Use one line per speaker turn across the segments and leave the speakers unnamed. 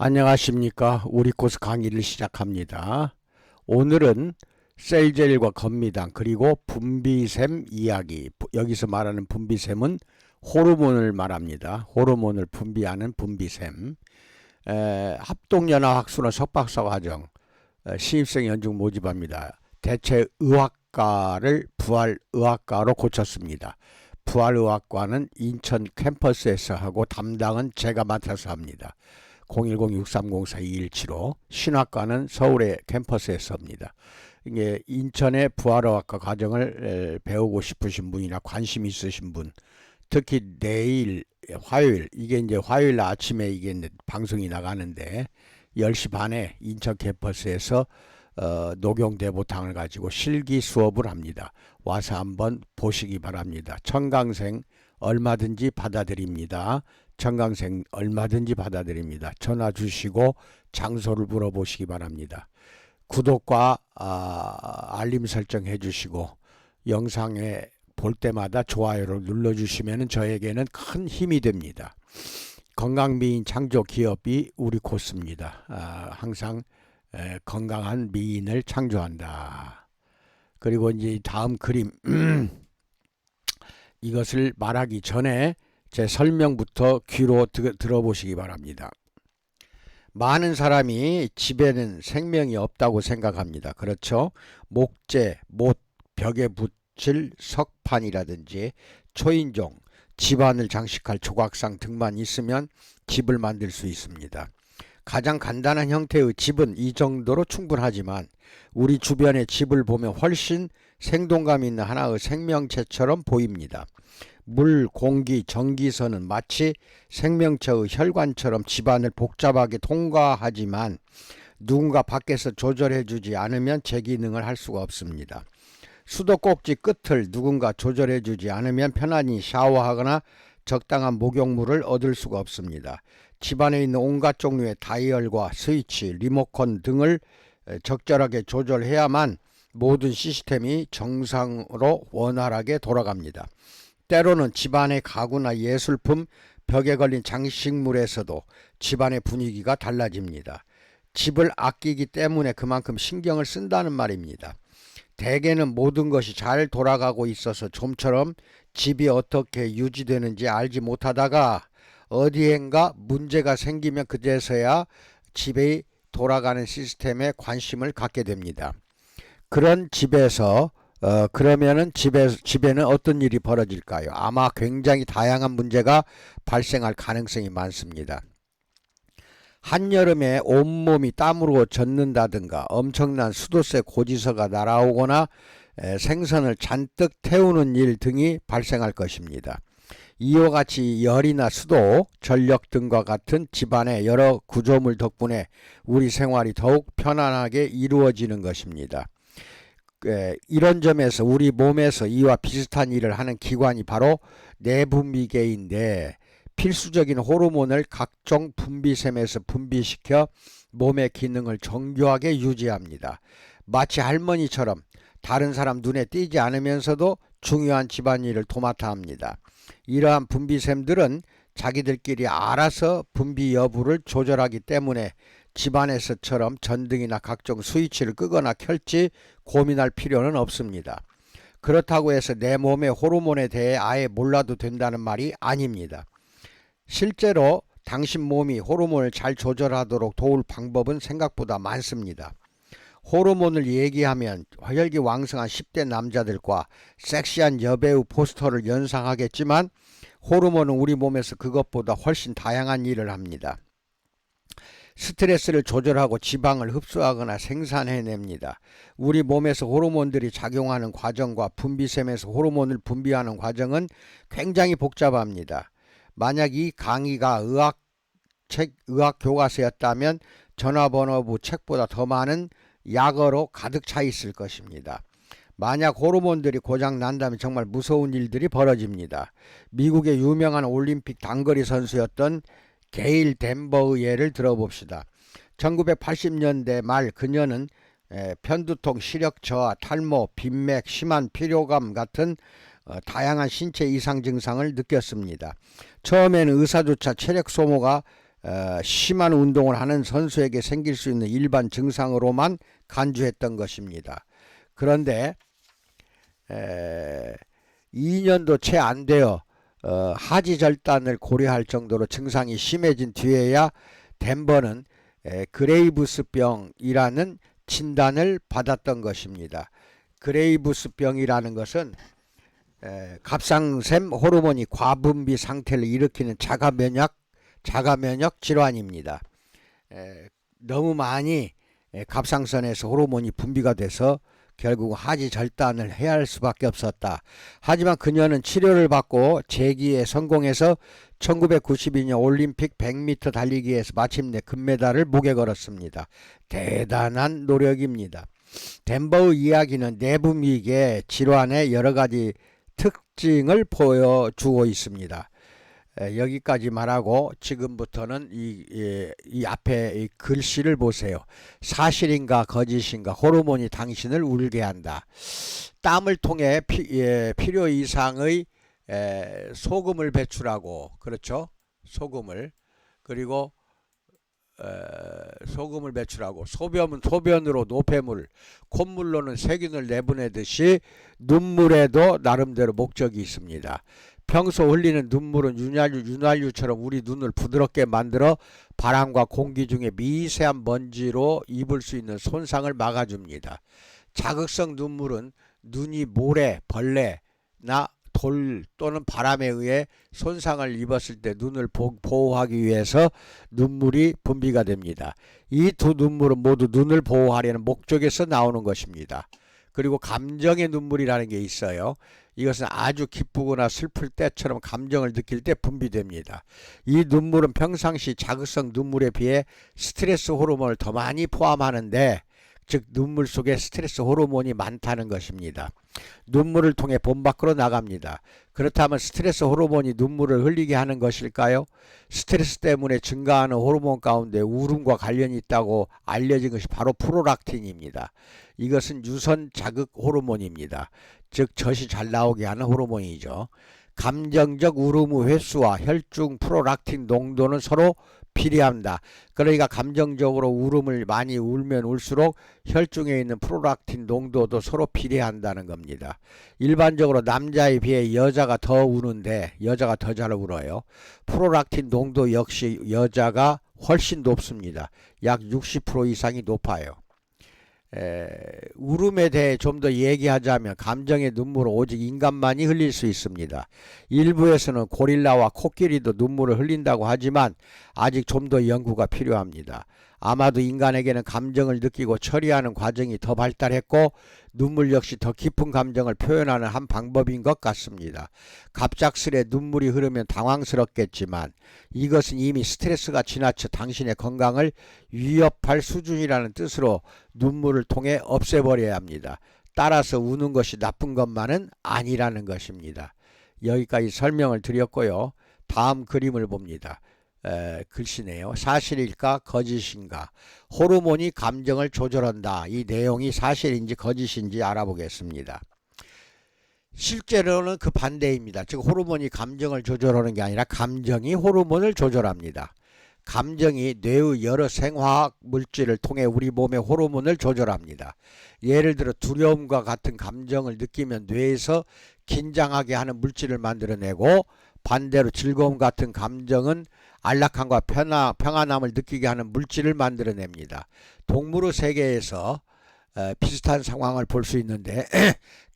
안녕하십니까. 우리 코스 강의를 시작합니다. 오늘은 셀젤과 건미당 그리고 분비샘 이야기. 여기서 말하는 분비샘은 호르몬을 말합니다. 호르몬을 분비하는 분비샘. 합동연합학술원 석박사 과정 신입생 연중 모집합니다. 대체 의학과를 부활의학과로 고쳤습니다. 부활의학과는 인천 캠퍼스에서 하고 담당은 제가 맡아서 합니다. 010-6304-2175 신학과는 서울의 캠퍼스에서 합니다. 이게 인천의 부활의학과 과정을 배우고 싶으신 분이나 관심 있으신 분, 특히 내일 화요일, 이게 이제 화요일 아침에 이게 방송이 나가는데 10시 반에 인천 캠퍼스에서 녹용대보탕을 가지고 실기 수업을 합니다. 와서 한번 보시기 바랍니다. 청강생 얼마든지 받아드립니다. 청강생 얼마든지 받아드립니다. 전화 주시고 장소를 물어보시기 바랍니다. 구독과 알림 설정 해주시고 영상에 볼 때마다 좋아요를 눌러주시면 저에게는 큰 힘이 됩니다. 건강미인 창조기업이 우리 코스입니다. 항상 건강한 미인을 창조한다. 그리고 이제 다음 그림 이것을 말하기 전에 제 설명부터 귀로 들어보시기 바랍니다. 많은 사람이 집에는 생명이 없다고 생각합니다. 그렇죠? 목재, 못, 벽에 붙일 석판이라든지 초인종, 집안을 장식할 조각상 등만 있으면 집을 만들 수 있습니다. 가장 간단한 형태의 집은 이 정도로 충분하지만 우리 주변의 집을 보면 훨씬 생동감 있는 하나의 생명체처럼 보입니다. 물, 공기, 전기선은 마치 생명체의 혈관처럼 집안을 복잡하게 통과하지만 누군가 밖에서 조절해주지 않으면 제 기능을 할 수가 없습니다. 수도꼭지 끝을 누군가 조절해주지 않으면 편안히 샤워하거나 적당한 목욕물을 얻을 수가 없습니다. 집안에 있는 온갖 종류의 다이얼과 스위치, 리모컨 등을 적절하게 조절해야만 모든 시스템이 정상으로 원활하게 돌아갑니다. 때로는 집안의 가구나 예술품, 벽에 걸린 장식물에서도 집안의 분위기가 달라집니다. 집을 아끼기 때문에 그만큼 신경을 쓴다는 말입니다. 대개는 모든 것이 잘 돌아가고 있어서 좀처럼 집이 어떻게 유지되는지 알지 못하다가 어디엔가 문제가 생기면 그제서야 집이 돌아가는 시스템에 관심을 갖게 됩니다. 그런 집에서 그러면은 집에는 어떤 일이 벌어질까요? 아마 굉장히 다양한 문제가 발생할 가능성이 많습니다. 한여름에 온몸이 땀으로 젖는다든가 엄청난 수도세 고지서가 날아오거나 생선을 잔뜩 태우는 일 등이 발생할 것입니다. 이와 같이 열이나 수도, 전력 등과 같은 집안의 여러 구조물 덕분에 우리 생활이 더욱 편안하게 이루어지는 것입니다. 이런 점에서 우리 몸에서 이와 비슷한 일을 하는 기관이 바로 내분비계인데 필수적인 호르몬을 각종 분비샘에서 분비시켜 몸의 기능을 정교하게 유지합니다. 마치 할머니처럼 다른 사람 눈에 띄지 않으면서도 중요한 집안일을 도맡아 합니다. 이러한 분비샘들은 자기들끼리 알아서 분비 여부를 조절하기 때문에 집안에서처럼 전등이나 각종 스위치를 끄거나 켤지 고민할 필요는 없습니다. 그렇다고 해서 내 몸의 호르몬에 대해 아예 몰라도 된다는 말이 아닙니다. 실제로 당신 몸이 호르몬을 잘 조절하도록 도울 방법은 생각보다 많습니다. 호르몬을 얘기하면 혈기 왕성한 10대 남자들과 섹시한 여배우 포스터를 연상하겠지만 호르몬은 우리 몸에서 그것보다 훨씬 다양한 일을 합니다. 스트레스를 조절하고 지방을 흡수하거나 생산해냅니다. 우리 몸에서 호르몬들이 작용하는 과정과 분비샘에서 호르몬을 분비하는 과정은 굉장히 복잡합니다. 만약 이 강의가 의학 교과서였다면 전화번호부 책보다 더 많은 약어로 가득 차 있을 것입니다. 만약 호르몬들이 고장 난다면 정말 무서운 일들이 벌어집니다. 미국의 유명한 올림픽 단거리 선수였던 게일 댄버의 예를 들어봅시다. 1980년대 말 그녀는 편두통, 시력 저하, 탈모, 빈맥, 심한 피로감 같은 다양한 신체 이상 증상을 느꼈습니다. 처음에는 의사조차 체력 소모가 심한 운동을 하는 선수에게 생길 수 있는 일반 증상으로만 간주했던 것입니다. 그런데 2년도 채 안 되어 하지절단을 고려할 정도로 증상이 심해진 뒤에야 덴버는 그레이브스병이라는 진단을 받았던 것입니다. 그레이브스병이라는 것은 갑상샘 호르몬이 과분비 상태를 일으키는 자가면역 질환입니다. 너무 많이 갑상선에서 호르몬이 분비가 돼서 결국 하지 절단을 해야 할 수밖에 없었다. 하지만 그녀는 치료를 받고 재기에 성공해서 1992년 올림픽 100m 달리기에서 마침내 금메달을 목에 걸었습니다. 대단한 노력입니다. 덴버의 이야기는 내분비계 질환의 여러 가지 특징을 보여주고 있습니다. 여기까지 말하고 지금부터는 이 앞에 이 글씨를 보세요. 사실인가 거짓인가. 호르몬이 당신을 울게 한다. 땀을 통해 필요 이상의 소금을 배출하고, 그렇죠? 소금을. 그리고 소금을 배출하고, 소변으로 노폐물, 콧물로는 세균을 내보내듯이 눈물에도 나름대로 목적이 있습니다. 평소 흘리는 눈물은 윤활유처럼 우리 눈을 부드럽게 만들어 바람과 공기 중에 미세한 먼지로 입을 수 있는 손상을 막아줍니다. 자극성 눈물은 눈이 모래, 벌레나 돌 또는 바람에 의해 손상을 입었을 때 눈을 보호하기 위해서 눈물이 분비가 됩니다. 이 두 눈물은 모두 눈을 보호하려는 목적에서 나오는 것입니다. 그리고 감정의 눈물이라는 게 있어요. 이것은 아주 기쁘거나 슬플 때처럼 감정을 느낄 때 분비됩니다. 이 눈물은 평상시 자극성 눈물에 비해 스트레스 호르몬을 더 많이 포함하는데, 즉 눈물 속에 스트레스 호르몬이 많다는 것입니다. 눈물을 통해 몸 밖으로 나갑니다. 그렇다면 스트레스 호르몬이 눈물을 흘리게 하는 것일까요? 스트레스 때문에 증가하는 호르몬 가운데 울음과 관련이 있다고 알려진 것이 바로 프로락틴입니다. 이것은 유선 자극 호르몬입니다. 즉 젖이 잘 나오게 하는 호르몬이죠. 감정적 울음의 횟수와 혈중 프로락틴 농도는 서로 비례합니다. 그러니까 감정적으로 울음을 많이 울면 울수록 혈중에 있는 프로락틴 농도도 서로 비례한다는 겁니다. 일반적으로 남자에 비해 여자가 더 우는데 여자가 더 잘 울어요. 프로락틴 농도 역시 여자가 훨씬 높습니다. 약 60% 이상이 높아요. 울음에 대해 좀 더 얘기하자면 감정의 눈물은 오직 인간만이 흘릴 수 있습니다. 일부에서는 고릴라와 코끼리도 눈물을 흘린다고 하지만 아직 좀 더 연구가 필요합니다. 아마도 인간에게는 감정을 느끼고 처리하는 과정이 더 발달했고 눈물 역시 더 깊은 감정을 표현하는 한 방법인 것 같습니다. 갑작스레 눈물이 흐르면 당황스럽겠지만 이것은 이미 스트레스가 지나쳐 당신의 건강을 위협할 수준이라는 뜻으로 눈물을 통해 없애버려야 합니다. 따라서 우는 것이 나쁜 것만은 아니라는 것입니다. 여기까지 설명을 드렸고요. 다음 그림을 봅니다. 글씨네요. 사실일까 거짓인가. 호르몬이 감정을 조절한다. 이 내용이 사실인지 거짓인지 알아보겠습니다. 실제로는 그 반대입니다. 즉 호르몬이 감정을 조절하는 게 아니라 감정이 호르몬을 조절합니다. 감정이 뇌의 여러 생화학 물질을 통해 우리 몸의 호르몬을 조절합니다. 예를 들어 두려움과 같은 감정을 느끼면 뇌에서 긴장하게 하는 물질을 만들어내고, 반대로 즐거움 같은 감정은 안락함과 평안함을 느끼게 하는 물질을 만들어냅니다. 동물의 세계에서 비슷한 상황을 볼 수 있는데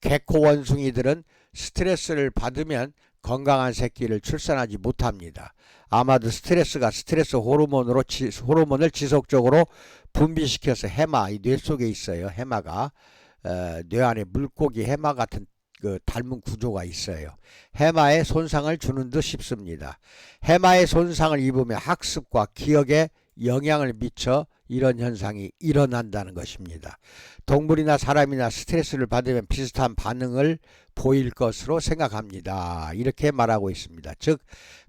개코 원숭이들은 스트레스를 받으면 건강한 새끼를 출산하지 못합니다. 아마도 스트레스가 스트레스 호르몬을 지속적으로 분비시켜서 해마, 이 뇌 속에 있어요. 해마가 뇌 안에 물고기 해마 같은 그 닮은 구조가 있어요. 해마에 손상을 주는 듯 싶습니다. 해마의 손상을 입으면 학습과 기억에 영향을 미쳐 이런 현상이 일어난다는 것입니다. 동물이나 사람이나 스트레스를 받으면 비슷한 반응을 보일 것으로 생각합니다. 이렇게 말하고 있습니다. 즉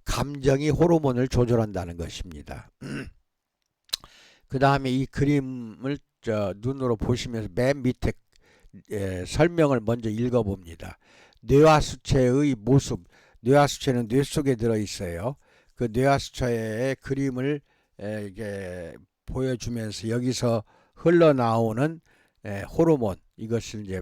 감정이 호르몬을 조절한다는 것입니다. 그 다음에 이 그림을 눈으로 보시면서 맨 밑에 설명을 먼저 읽어봅니다. 뇌하수체의 모습. 뇌하수체는 뇌 속에 들어있어요. 그 뇌하수체의 그림을 이게 보여주면서 여기서 흘러나오는 호르몬 이것을 이제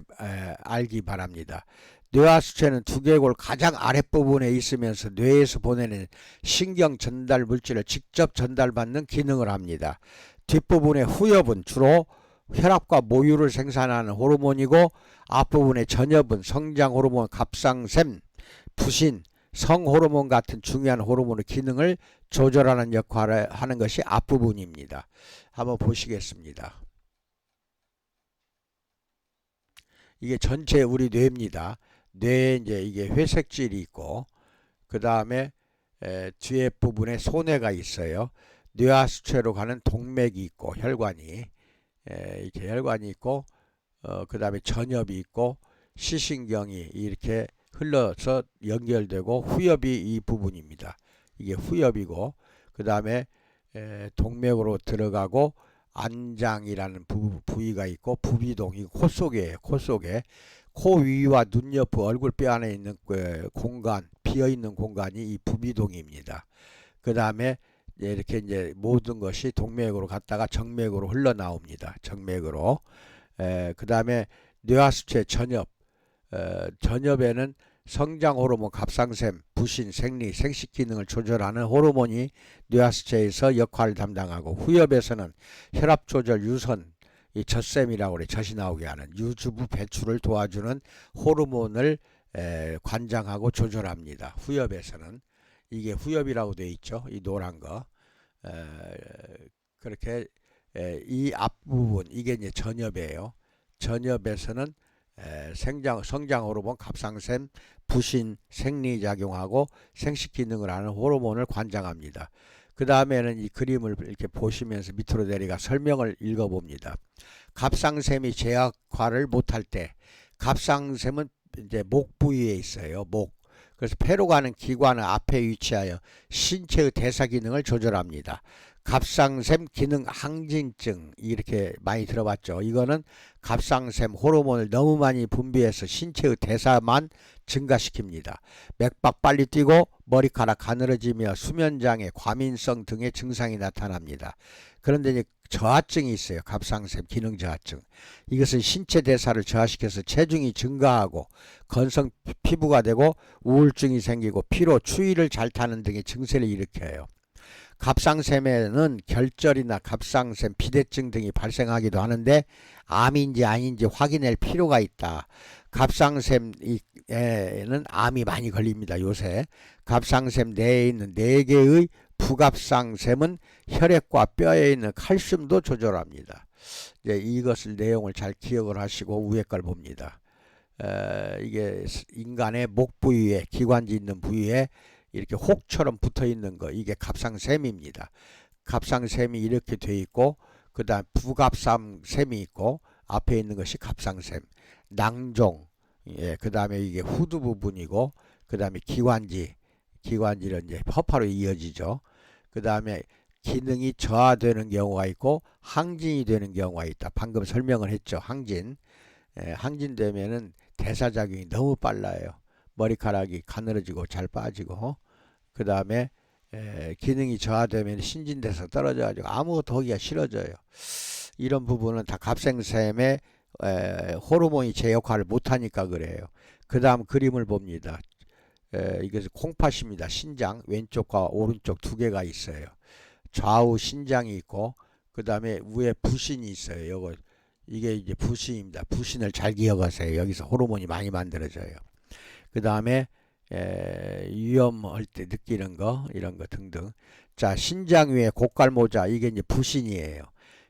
알기 바랍니다. 뇌하수체는 두개골 가장 아랫부분에 있으면서 뇌에서 보내는 신경 전달 물질을 직접 전달받는 기능을 합니다. 뒷부분의 후엽은 주로 혈압과 모유를 생산하는 호르몬이고 앞부분의 전엽은 성장 호르몬, 갑상샘, 부신, 성호르몬 같은 중요한 호르몬의 기능을 조절하는 역할을 하는 것이 앞부분입니다. 한번 보시겠습니다. 이게 전체 우리 뇌입니다. 뇌에 이제 이게 회색질이 있고 그 다음에 뒤에 부분에 소뇌가 있어요. 뇌하수체로 가는 동맥이 있고 혈관이 이렇게 혈관이 있고 그 다음에 전엽이 있고 시신경이 이렇게 흘러서 연결되고 후엽이 이 부분입니다. 이게 후엽이고 그 다음에 동맥으로 들어가고 안장이라는 부위가 있고 부비동 이 코 속이에요. 코 속에 코 위와 눈 옆 얼굴뼈 안에 있는 공간 비어있는 공간이 이 부비동입니다. 그 다음에 이렇게 이제 모든 것이 동맥으로 갔다가 정맥으로 흘러나옵니다. 정맥으로. 그 다음에 뇌하수체 전엽. 전엽에는 성장 호르몬, 갑상샘, 부신, 생리, 생식 기능을 조절하는 호르몬이 뇌하수체에서 역할을 담당하고 후엽에서는 혈압 조절, 유선, 이 젖샘이라고 그래 젖이 나오게 하는 유주부 배출을 도와주는 호르몬을 관장하고 조절합니다. 후엽에서는 이게 후엽이라고 되어 있죠. 이 노란 거. 그렇게 이 앞부분 이게 이제 전엽이에요. 전엽에서는 성장 호르몬, 갑상샘, 부신, 생리작용하고 생식 기능을 하는 호르몬을 관장합니다. 그 다음에는 이 그림을 이렇게 보시면서 밑으로 내려가 설명을 읽어봅니다. 갑상샘이 제 역할을 못할 때, 갑상샘은 이제 목 부위에 있어요. 목. 그래서 폐로 가는 기관을 앞에 위치하여 신체의 대사 기능을 조절합니다. 갑상샘 기능 항진증 이렇게 많이 들어봤죠. 이거는 갑상샘 호르몬을 너무 많이 분비해서 신체의 대사만 증가시킵니다. 맥박 빨리 뛰고 머리카락 가늘어지며 수면장애, 과민성 등의 증상이 나타납니다. 그런데 이제 저하증이 있어요. 갑상샘 기능 저하증. 이것은 신체 대사를 저하시켜서 체중이 증가하고 건성 피부가 되고 우울증이 생기고 피로, 추위를 잘 타는 등의 증세를 일으켜요. 갑상샘에는 결절이나 갑상샘 비대증 등이 발생하기도 하는데 암인지 아닌지 확인할 필요가 있다. 갑상샘에는 암이 많이 걸립니다. 요새 갑상샘 내에 있는 4개의 부갑상샘은 혈액과 뼈에 있는 칼슘도 조절합니다. 이제 이것을 내용을 잘 기억을 하시고 위에 걸 봅니다. 이게 인간의 목 부위에 기관지 있는 부위에 이렇게 혹처럼 붙어 있는 거 이게 갑상샘입니다. 갑상샘이 이렇게 돼 있고 그 다음 부갑상샘이 있고 앞에 있는 것이 갑상샘, 낭종, 그 다음에 이게 후두 부분이고 그 다음에 기관지는 이제 허파로 이어지죠. 그 다음에 기능이 저하되는 경우가 있고 항진이 되는 경우가 있다. 방금 설명을 했죠. 항진되면은 대사작용이 너무 빨라요. 머리카락이 가늘어지고 잘 빠지고 그 다음에 기능이 저하되면 신진대사 떨어져가지고 아무것도 하기가 싫어져요. 이런 부분은 다 갑상샘의 호르몬이 제 역할을 못하니까 그래요. 그 다음 그림을 봅니다. 이것은 콩팥입니다. 신장 왼쪽과 오른쪽 두 개가 있어요. 좌우 신장이 있고 그 다음에 위에 부신이 있어요. 이게 이제 부신입니다. 부신을 잘 기억하세요. 여기서 호르몬이 많이 만들어져요. 그 다음에 위험할 때 느끼는 거 이런 거 등등. 자, 신장 위에 고깔모자 이게 이제 부신이에요.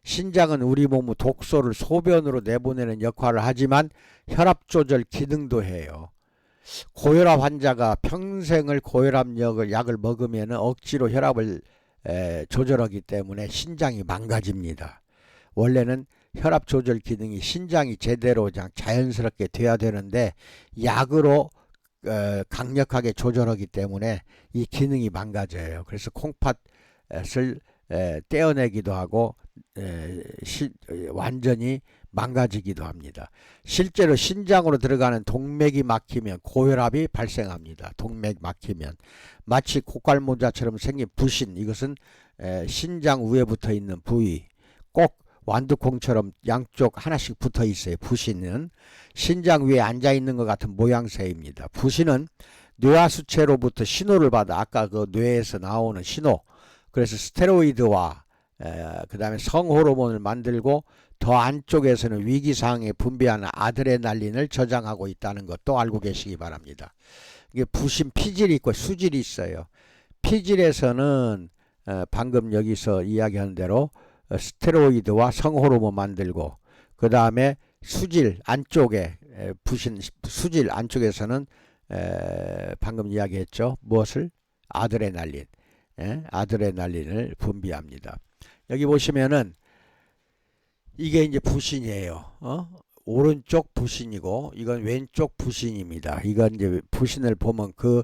신장은 우리 몸의 독소를 소변으로 내보내는 역할을 하지만 혈압 조절 기능도 해요. 고혈압 환자가 평생을 고혈압 약을 먹으면 억지로 혈압을 조절하기 때문에 신장이 망가집니다. 원래는 혈압 조절 기능이 신장이 제대로 그냥 자연스럽게 돼야 되는데 약으로 강력하게 조절하기 때문에 이 기능이 망가져요. 그래서 콩팥을 떼어내기도 하고 완전히 망가지기도 합니다. 실제로 신장으로 들어가는 동맥이 막히면 고혈압이 발생합니다. 동맥 막히면 마치 고깔모자처럼 생긴 부신 이것은 신장 위에 붙어 있는 부위, 꼭 완두콩처럼 양쪽 하나씩 붙어 있어요. 부신은 신장 위에 앉아 있는 것 같은 모양새입니다. 부신은 뇌하수체로부터 신호를 받아, 아까 그 뇌에서 나오는 신호, 그래서 스테로이드와 그 다음에 성호르몬을 만들고 더 안쪽에서는 위기상황에 분비하는 아드레날린을 저장하고 있다는 것도 알고 계시기 바랍니다. 이게 부신 피질이 있고 수질이 있어요. 피질에서는 방금 여기서 이야기한 대로 스테로이드와 성호르몬 만들고, 그 다음에 수질 안쪽에 부신 수질 안쪽에서는 방금 이야기했죠. 무엇을? 아드레날린, 아드레날린을 분비합니다. 여기 보시면은 이게 이제 부신이에요. 오른쪽 부신이고 이건 왼쪽 부신입니다. 이건 이제 부신을 보면 그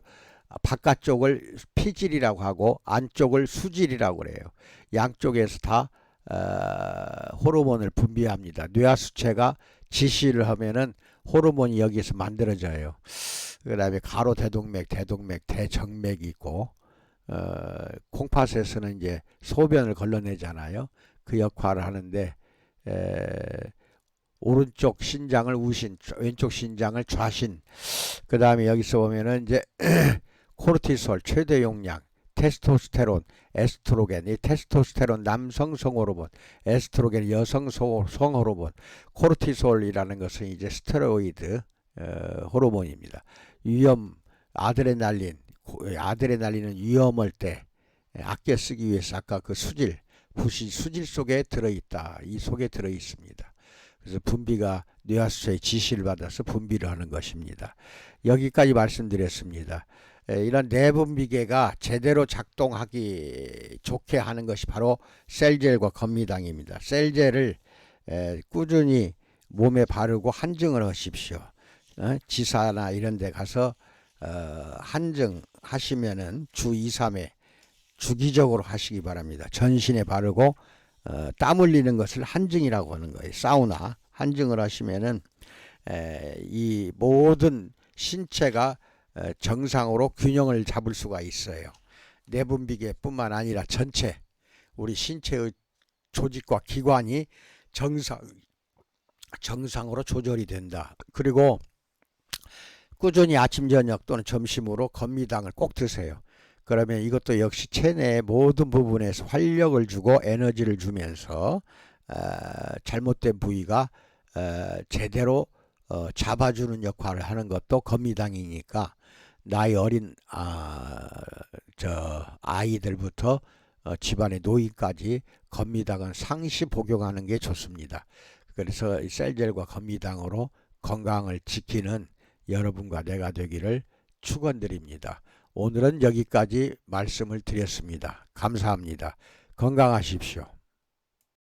바깥쪽을 피질이라고 하고 안쪽을 수질이라고 그래요. 양쪽에서 다 호르몬을 분비합니다. 뇌하수체가 지시를 하면은 호르몬이 여기서 만들어져요. 그 다음에 가로 대동맥, 대정맥이 있고, 콩팥에서는 이제 소변을 걸러내잖아요. 그 역할을 하는데, 오른쪽 신장을 우신, 왼쪽 신장을 좌신, 그 다음에 여기서 보면은 이제 코르티솔 최대 용량, 테스토스테론, 에스트로겐, 이 테스토스테론 남성 성호르몬, 에스트로겐 여성 성호르몬, 코르티솔이라는 것은 이제 스테로이드 호르몬입니다. 위험, 아드레날린은 위험할 때 아껴 쓰기 위해서 아까 그 수질, 부신 수질 속에 들어있다. 이 속에 들어있습니다. 그래서 분비가 뇌하수체의 지시를 받아서 분비를 하는 것입니다. 여기까지 말씀드렸습니다. 이런 내분비계가 제대로 작동하기 좋게 하는 것이 바로 셀젤과 건미당입니다. 셀젤을 꾸준히 몸에 바르고 한증을 하십시오. 지사나 이런 데 가서 한증 하시면은 주 2, 3회 주기적으로 하시기 바랍니다. 전신에 바르고 땀 흘리는 것을 한증이라고 하는 거예요. 사우나 한증을 하시면은 이 모든 신체가 정상으로 균형을 잡을 수가 있어요. 내분비계뿐만 아니라 전체 우리 신체의 조직과 기관이 정상으로 조절이 된다. 그리고 꾸준히 아침 저녁 또는 점심으로 건미당을 꼭 드세요. 그러면 이것도 역시 체내의 모든 부분에서 활력을 주고 에너지를 주면서 잘못된 부위가 제대로 잡아주는 역할을 하는 것도 건미당이니까 나이 어린 아이들부터 집안의 노인까지 건미당은 상시 복용하는 게 좋습니다. 그래서 셀젤과 건미당으로 건강을 지키는 여러분과 내가 되기를 축원드립니다. 오늘은 여기까지 말씀을 드렸습니다. 감사합니다. 건강하십시오.